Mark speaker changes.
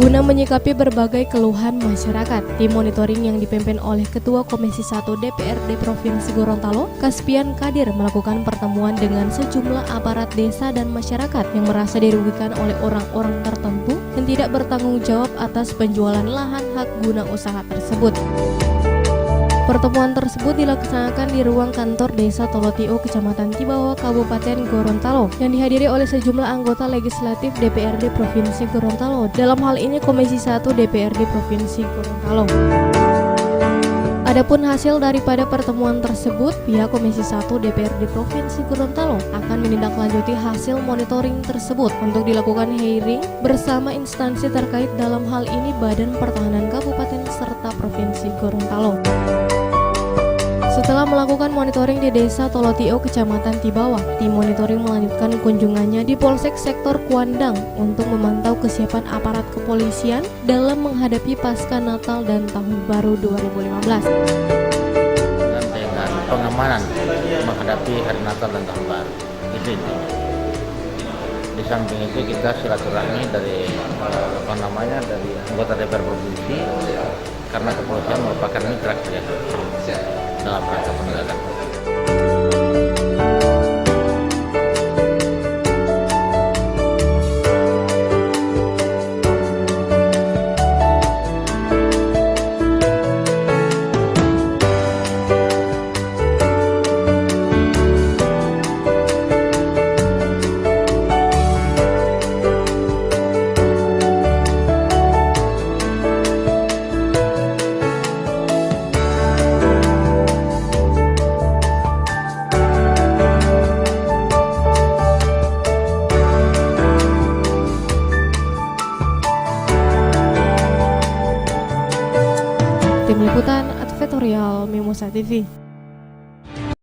Speaker 1: Guna menyikapi berbagai keluhan masyarakat, tim monitoring yang dipimpin oleh Ketua Komisi 1 DPRD Provinsi Gorontalo, Kaspian Kadir, melakukan pertemuan dengan sejumlah aparat desa dan masyarakat yang merasa dirugikan oleh orang-orang tertentu yang tidak bertanggung jawab atas penjualan lahan hak guna usaha tersebut. Pertemuan tersebut dilaksanakan di ruang kantor Desa Tolotio, Kecamatan Tibawa, Kabupaten Gorontalo, yang dihadiri oleh sejumlah anggota legislatif DPRD Provinsi Gorontalo. Dalam hal ini Komisi 1 DPRD Provinsi Gorontalo. Adapun hasil daripada pertemuan tersebut, pihak Komisi 1 DPRD Provinsi Gorontalo akan menindaklanjuti hasil monitoring tersebut untuk dilakukan hearing bersama instansi terkait, dalam hal ini Badan Pertahanan Kabupaten serta Provinsi Gorontalo. Setelah melakukan monitoring di Desa Tolotio, Kecamatan Tibawa, tim monitoring melanjutkan kunjungannya di Polsek Sektor Kuandang untuk memantau kesiapan aparat kepolisian dalam menghadapi pasca Natal dan Tahun Baru 2015.
Speaker 2: Dan dengan pengamanan menghadapi hari Natal dan Tahun Baru, itu intinya. Di samping itu kita silaturahmi dari dari anggota DPR Provinsi, karena kepolisian merupakan mitra kerja dalam rangka penegakan hukum.
Speaker 1: Tim Liputan Advertorial Mimosa TV.